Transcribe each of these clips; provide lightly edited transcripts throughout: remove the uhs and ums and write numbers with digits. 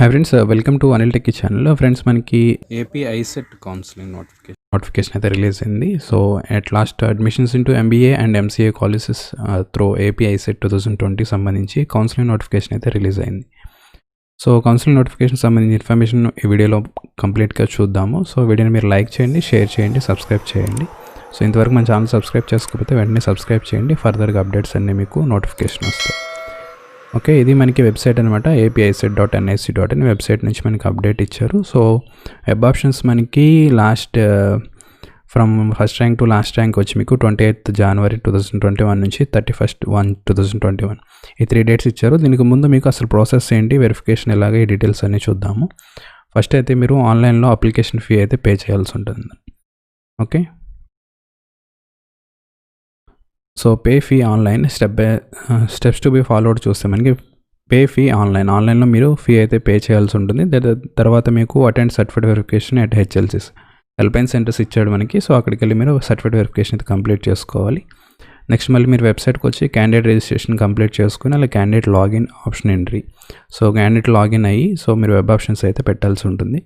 Hi friends, welcome to Anil techie channel. Friends, మనకి AP ICET counselling notification అయితే release అయింది. So at last admissions into MBA and MCA colleges through AP ICET 2020 సంబంధించి counselling notification అయితే release అయింది. So counselling notification సంబంధించిన information ఈ వీడియోలో కంప్లీట్గా చూద్దాము. సో వీడియోని మీరు లైక్ చేయండి, షేర్ చేయండి, సబ్స్క్రైబ్ చేయండి. సో ఇంతవరకు మన ఛానల్ సబ్స్క్రైబ్ చేసుకోకపోతే వెంటనే సబ్స్క్రైబ్ చేయండి. ఫర్దర్గా అప్డేట్స్ అన్నీ మీకు నోటిఫికేషన్ వస్తాయి. ఓకే, ఇది మనకి వెబ్సైట్ అనమాట. apicet.nic.in వెబ్సైట్ నుంచి మనకి అప్డేట్ ఇచ్చారు. సో వెబ్ ఆప్షన్స్ మనకి last from first rank to last rank వచ్చి మీకు 28th January 2021 నుంచి 31st 1 2021 ఈ 3 డేట్స్ ఇచ్చారు. దీనికి ముందు మీకు అసలు ప్రాసెస్ ఏంటి, వెరిఫికేషన్ ఎలాగ, ఈ డీటెయిల్స్ అన్నీ చూద్దాము. ఫస్ట్ అయితే మీరు ఆన్లైన్లో అప్లికేషన్ ఫీ అయితే పే చేయాల్సి ఉంటుంది. Okay, so pay fee online steps to be followed చూస్తే మనకి పే ఫీ ఆన్లైన్లో మీరు ఫీ అయితే పే చేయాల్సి ఉంటుంది. తర్వాత మీకు అటెండ్ సర్టిఫికేట్ వెరిఫికేషన్ అట్ హెచ్ఎల్సీస్ హెల్ప్లైన్ సెంటర్స్ ఇచ్చాడు మనకి. సో అక్కడికి వెళ్ళి మీరు సర్టిఫికేట్ వెరిఫికేషన్ అయితే కంప్లీట్ చేసుకోవాలి. నెక్స్ట్ మళ్ళీ మీరు వెబ్సైట్కి వచ్చి క్యాండిడేట్ రిజిస్ట్రేషన్ కంప్లీట్ చేసుకుని అలా candidate login option entry. So candidate login అయ్యి సో మీరు వెబ్ ఆప్షన్స్ అయితే పెట్టాల్సి ఉంటుంది.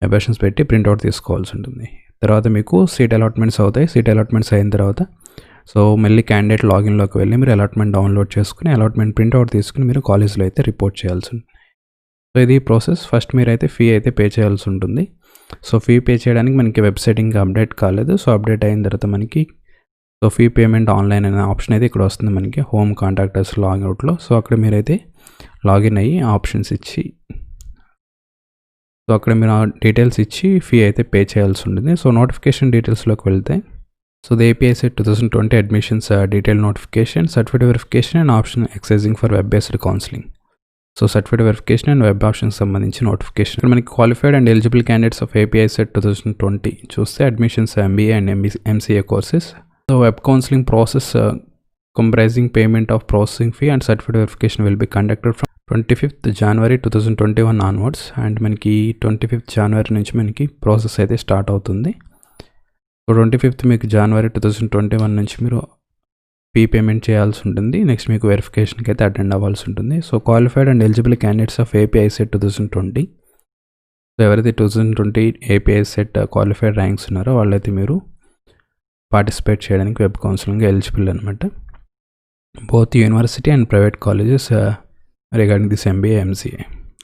వెబ్ ఆప్షన్స్ పెట్టి ప్రింట్అవుట్ తీసుకోవాల్సి ఉంటుంది. తర్వాత మీకు సీట్ అలాట్మెంట్స్ అవుతాయి. సీట్ అలాట్మెంట్స్ అయిన తర్వాత సో మళ్ళీ క్యాండిడేట్ లాగిన్లోకి వెళ్ళి మీరు అలాట్మెంట్ డౌన్లోడ్ చేసుకుని అలాట్మెంట్ ప్రింట్అవుట్ తీసుకుని మీరు కాలేజ్లో అయితే రిపోర్ట్ చేయాల్సి ఉంటుంది. సో ఇది ప్రాసెస్. ఫస్ట్ మీరు అయితే ఫీ అయితే పే చేయాల్సి ఉంటుంది. సో ఫీ పే చేయడానికి మనకి వెబ్సైట్ ఇంకా అప్డేట్ కాలేదు. సో అప్డేట్ అయిన తర్వాత మనకి సో ఫీ పేమెంట్ ఆన్లైన్ అనే ఆప్షన్ అయితే ఇక్కడ వస్తుంది మనకి హోమ్ కాంటాక్టర్స్ లాగౌట్లో. సో అక్కడ మీరైతే లాగిన్ అయ్యి ఆప్షన్స్ ఇచ్చి సో అక్కడ మీరు డీటెయిల్స్ ఇచ్చి ఫీ అయితే పే చేయాల్సి ఉంటుంది. సో నోటిఫికేషన్ డీటెయిల్స్లోకి వెళ్తే so the API ICET 2020 admissions detailed notification, certificate verification and option accessing for web-based counseling. So certificate verification and web options సంబంధించి నోటిఫికేషన్. ఇక్కడ మనకి qualified and eligible candidates of API ICET 2020 చూస్తే admissions MBA and MCA courses. So web counselling process comprising payment of processing fee and certificate verification will be conducted from 25th January 2021 onwards. And మనకి 25th January నుంచి మనకి process అయితే start అవుతుంది. So 25th మీకు January 2021 నుంచి మీరు fee payment చేయాల్సి ఉంటుంది. నెక్స్ట్ మీకు వెరిఫికేషన్కి అయితే అటెండ్ అవ్వాల్సి ఉంటుంది. So qualified and eligible candidates of API ICET 2020. So ఎవరైతే 2020 API ICET క్వాలిఫైడ్ ర్యాంక్స్ ఉన్నారో వాళ్ళైతే మీరు పార్టిసిపేట్ చేయడానికి వెబ్ కౌన్సిలింగ్ ఎలిజిబుల్ అనమాట. Both university and private colleges regarding this MBA MCA.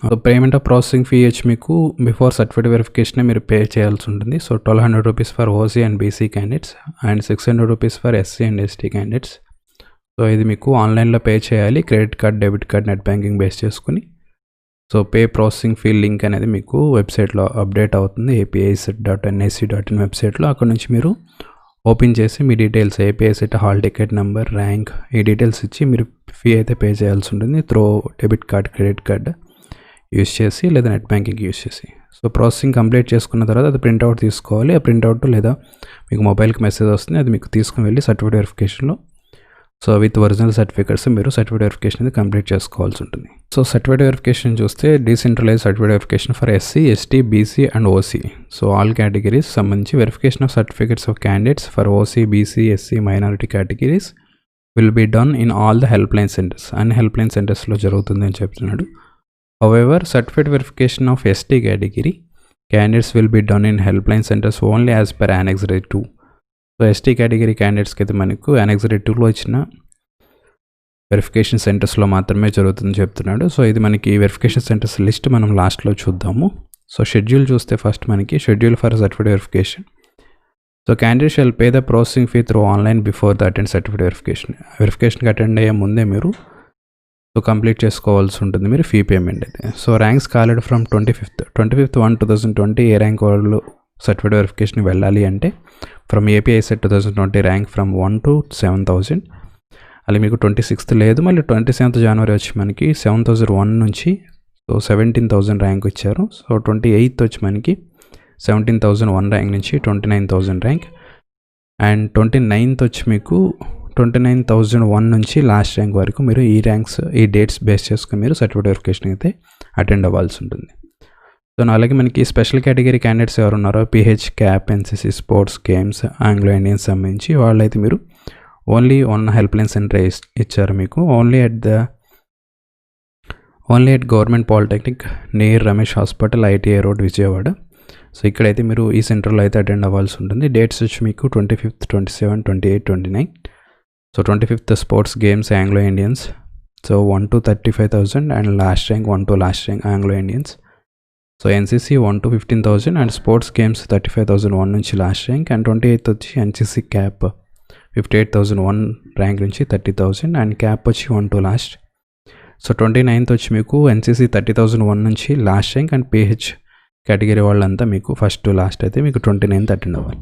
So payment of processing fee వచ్చి మీకు before certificate verification మీరు pay చేయాల్సి ఉంటుంది. So 1200 rupees for OC and BC candidates and 600 rupees for SC and ST candidates. So ఇది మీకు ఆన్లైన్లో pay చేయాలి. Credit card, debit card, net banking base చేసుకుని. So pay processing fee link అనేది మీకు వెబ్సైట్లో అప్డేట్ అవుతుంది. apicet.nic.in వెబ్సైట్లో. అక్కడ నుంచి మీరు ఓపెన్ చేసి మీ details API ICET hall ticket number, rank, ఈ డీటెయిల్స్ ఇచ్చి మీరు ఫీ అయితే పే చేయాల్సి ఉంటుంది. Through debit card, credit card use చేసి లేదా నెట్ బ్యాంకింగ్ యూస్ చేసి. సో ప్రాసెసింగ్ కంప్లీట్ చేసుకున్న తర్వాత అది ప్రింట్అవుట్ తీసుకోవాలి. ఆ ప్రింట్అవుట్ లేదా మీకు మొబైల్కి మెసేజ్ వస్తుంది, అది మీకు తీసుకుని వెళ్ళి సర్టిఫికేట్ వెరిఫికేషన్లో సో విత్ ఒరిజినల్ సర్టిఫికేట్స్ మీరు సర్టిఫికేట్ వెరిఫికేషన్ అనేది కంప్లీట్ చేసుకోవాల్సి ఉంటుంది. సో సర్టిఫికేట్ వెరిఫికేషన్ చూస్తే decentralise certificate verification for SC, ST, BC and OC. So all categories సంబంధించి verification of certificates of candidates for OC, BC, SC, minority categories will be done in all the help line centres. అన్ని help line సెంటర్స్లో జరుగుతుంది అని చెప్తున్నాడు. However, certificate verification of ST category candidates will be done in helpline centers only as per Annex 2. So ST category క్యాండిడేట్స్కి అయితే మనకు Annex 2లో ఇచ్చిన వెరిఫికేషన్ సెంటర్స్లో మాత్రమే జరుగుతుందని చెప్తున్నాడు. సో ఇది మనకి వెరిఫికేషన్ సెంటర్స్ లిస్ట్ మనం లాస్ట్లో చూద్దాము. సో షెడ్యూల్ చూస్తే ఫస్ట్ మనకి schedule for certificate verification. So candidate shall pay the processing fee through online before the attend certificate verification. వెరిఫికేషన్కి అటెండ్ అయ్యే ముందే మీరు సో కంప్లీట్ చేసుకోవాల్సి ఉంటుంది మీరు ఫీ పేమెంట్ అయితే. So ranks called from 25th 1 2020 ఏ ర్యాంక్ వాళ్ళు సర్టిఫికేట్ వెరిఫికేషన్ వెళ్ళాలి అంటే from API ICET 2020 rank from 1 to 7,000. అలా మీకు 26th లేదు. మళ్ళీ 27th January వచ్చి మనకి 7,001 నుంచి సో 17,000 ర్యాంక్ ఇచ్చారు. సో 28th వచ్చి మనకి 17,001 ర్యాంక్ నుంచి 29,000 ర్యాంక్. అండ్ 29th వచ్చి మీకు 29,001 నుంచి లాస్ట్ ర్యాంక్ వరకు మీరు ఈ ర్యాంక్స్, ఈ డేట్స్ బేస్ చేసుకుని మీరు సర్టిఫికేట్ వెరిఫికేషన్ అయితే అటెండ్ అవ్వాల్సి ఉంటుంది. సో అలాగే మనకి స్పెషల్ కేటగిరీ క్యాండిడేట్స్ ఎవరు ఉన్నారో PH, CAP, NCC, sports, games, Anglo Indians సంబంధించి వాళ్ళైతే మీరు ఓన్లీ 1 హెల్ప్ లైన్ సెంటర్ ఇచ్చారు మీకు. Only at government polytechnic near Ramesh hospital ITI road Vijayawada. So ఇక్కడైతే మీరు ఈ సెంటర్లో అయితే అటెండ్ అవ్వాల్సి ఉంటుంది. డేట్స్ వచ్చి మీకు 25th, 27, 28, 29. So 25th sports games Anglo Indians. So 1 to 35,000 and last rank 1 to last rank Anglo Indians. So NCC 1 to 15,000 and sports games 35,000 1 నుంచి లాస్ట్ ర్యాంక్. అండ్ 28th వచ్చి ఎన్సీసీ క్యాప్ 58,001 ర్యాంక్ నుంచి 30,000 and cap వచ్చి 1 to last. So 29th వచ్చి మీకు NCC 30,001 నుంచి last rank and pH category వాళ్ళంతా మీకు first to last అయితే మీకు 29th అటెండ్ అవ్వాలి.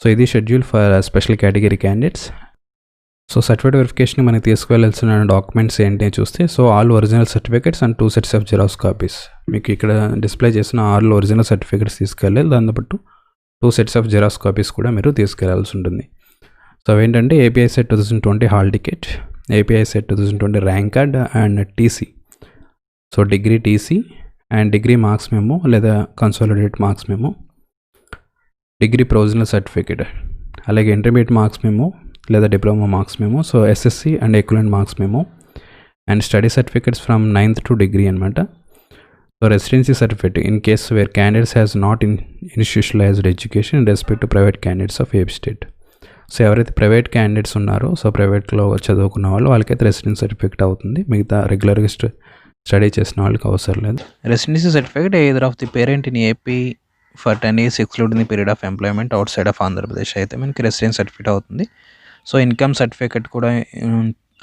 సో ఇది schedule for special category candidates. So certificate verification మనకి తీసుకువెళ్ళాల్సిన డాక్యుమెంట్స్ ఏంటి చూస్తే, so all original certificates and 2 sets of xerox copies. మీకు ఇక్కడ డిస్ప్లే చేసిన ఆల్ ఒరిజినల్ సర్టిఫికేట్స్ తీసుకెళ్ళాలి. దాంతోపాటు 2 sets ఆఫ్ జిరాక్స్ కాపీస్ కూడా మీరు తీసుకెళ్లాల్సి ఉంటుంది. సో అవేంటంటే API CET 2020 hall ticket, API CET 2020 rank card and TC. So degree TC and degree marks memo లేదా consolidate marks memo, degree provisional certificate, అలాగే intermediate marks memo లేదా diploma marks memo. So SSC and equivalent marks memo and study certificates from 9th to degree అనమాట. So residency certificate in case where candidates has not institutionalised education in respect to private candidates of AP state. So ఎవరైతే private candidates ఉన్నారో, so ప్రైవేట్లో చదువుకున్న వాళ్ళు వాళ్ళకైతే residency certificate అవుతుంది. మిగతా రెగ్యులర్గా స్టడీ చేసిన వాళ్ళకి అవసరం లేదు. Residency certificate either of the parent in AP for 10 years excluding the period of employment out side of Andhra Pradesh అయితే మనకి రెసిడెన్సీ సర్టిఫికేట్ అవుతుంది. సో ఇన్కమ్ సర్టిఫికేట్ కూడా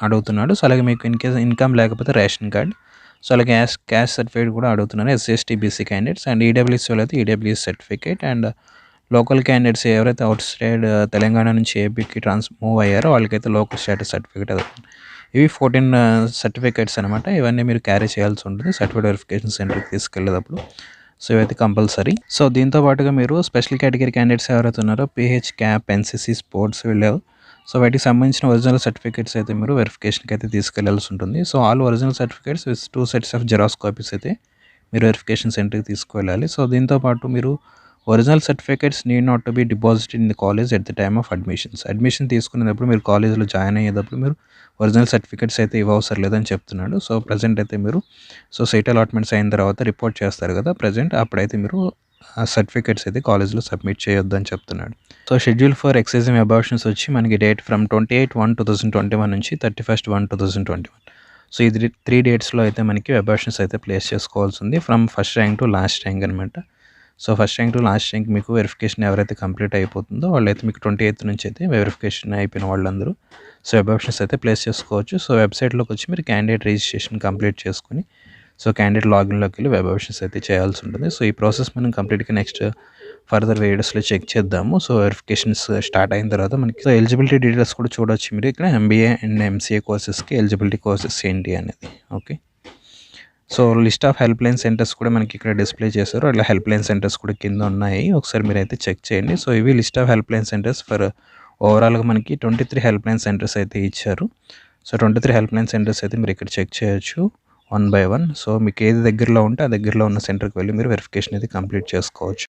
అడుగుతున్నాడు. సో అలాగే మీకు ఇన్ కేస్ ఇన్కమ్ లేకపోతే రేషన్ కార్డ్, సో అలాగే క్యాష్ సర్టిఫికేట్ కూడా అడుగుతున్నారు SC ST BC candidates. And EWS వాళ్ళు అయితే EWS certificate. And local candidates ఎవరైతే అవుట్ సైడ్ తెలంగాణ నుంచి ఏపీకి మూవ్ అయ్యారో వాళ్ళకైతే లోకల్ స్టేటస్ సర్టిఫికేట్ అవుతుంది. ఇవి 14 సర్టిఫికేట్స్ అనమాట. ఇవన్నీ మీరు క్యారీ చేయాల్సి ఉంటుంది సర్టిఫికేట్ వెరిఫికేషన్ సెంటర్కి తీసుకెళ్ళేటప్పుడు. సో ఇవైతే కంపల్సరీ. సో దీంతో పాటుగా మీరు స్పెషల్ కేటగిరీ క్యాండిడేట్స్ ఎవరైతే ఉన్నారో పిహెచ్, క్యాప్, ఎన్సీసీ, స్పోర్ట్స్ వీళ్ళు, సో వాటికి సంబంధించిన ఒరిజినల్ సర్టిఫికేట్స్ అయితే మీరు వెరిఫికేషన్కి అయితే తీసుకెళ్లాల్సి ఉంటుంది. So all original certificates with 2 sets of xerox copies అయితే మీరు వెరిఫికేషన్ సెంటర్కి తీసుకువెళ్ళాలి. సో దీంతో పాటు మీరు original certificates need not to be deposited in the college at the time of admissions. Admission తీసుకునేటప్పుడు మీరు కాలేజ్లో జాయిన్ అయ్యేటప్పుడు మీరు ఒరిజినల్ సర్టిఫికేట్స్ అయితే ఇవ్వవసరం లేదని చెప్తున్నాడు. సో ప్రజెంట్ అయితే మీరు సీట్ అలాట్మెంట్స్ అయిన తర్వాత రిపోర్ట్ చేస్తారు కదా ప్రజెంట్, అప్పుడైతే మీరు ఆ సర్టిఫికేట్స్ అయితే కాలేజ్లో సబ్మిట్ చేయొద్దని చెప్తున్నాడు. So schedule for exercising abortions వచ్చి మనకి డేట్ ఫ్రమ్ 28/1/2021 నుంచి 31/1/2021. సో ఇది 3 dates అయితే మనకి అబార్షన్స్ అయితే ప్లేస్ చేసుకోవాల్సి ఉంది from first rank to last rank అనమాట. So first rank to last rank మీకు వెరిఫికేషన్ ఎవరైతే కంప్లీట్ అయిపోతుందో వాళ్ళైతే మీకు 28th నుంచి అయితే వెరిఫికేషన్ అయిపోయిన వాళ్ళందరూ సో అబార్షన్స్ అయితే ప్లేస్ చేసుకోవచ్చు. సో వెబ్సైట్లోకి వచ్చి మీరు క్యాండిడేట్ రిజిస్ట్రేషన్ కంప్లీట్ చేసుకుని సో క్యాండిడేట్ లాగిన్లోకి వెళ్ళి వెబ్ ఆప్షన్స్ అయితే చేయాల్సి ఉంటుంది. సో ఈ ప్రాసెస్ మనం కంప్లీట్గా నెక్స్ట్ ఫర్దర్ వీడియోస్లో చెక్ చేద్దాము. సో వెరిఫికేషన్స్ స్టార్ట్ అయిన తర్వాత మనకి సో ఎలిజిబిలిటీ డీటెయిల్స్ కూడా చూడవచ్చు మీరు ఇక్కడ ఎంబీఏ అండ్ ఎంసీఏ కోర్సెస్కి ఎలిజిబిలిటీ కోర్సెస్ ఏంటి అనేది. Okay, so list of help line centres కూడా మనకి ఇక్కడ డిస్ప్లే చేశారు. అట్లా హెల్ప్ లైన్ సెంటర్స్ కూడా కింద ఉన్నాయి, ఒకసారి మీరు అయితే చెక్ చేయండి. సో ఇవి list of help line centres for ఓవరాల్గా మనకి 23 హెల్ప్ లైన్ సెంటర్స్ అయితే ఇచ్చారు. సో 23 హెల్ప్ లైన్ సెంటర్స్ అయితే మీరు ఇక్కడ చెక్ చేయొచ్చు 1 by 1. సో మీకు ఏది దగ్గరలో ఉంటే ఆ దగ్గరలో ఉన్న సెంటర్కి వెళ్ళి మీరు వెరిఫికేషన్ అయితే కంప్లీట్ చేసుకోవచ్చు.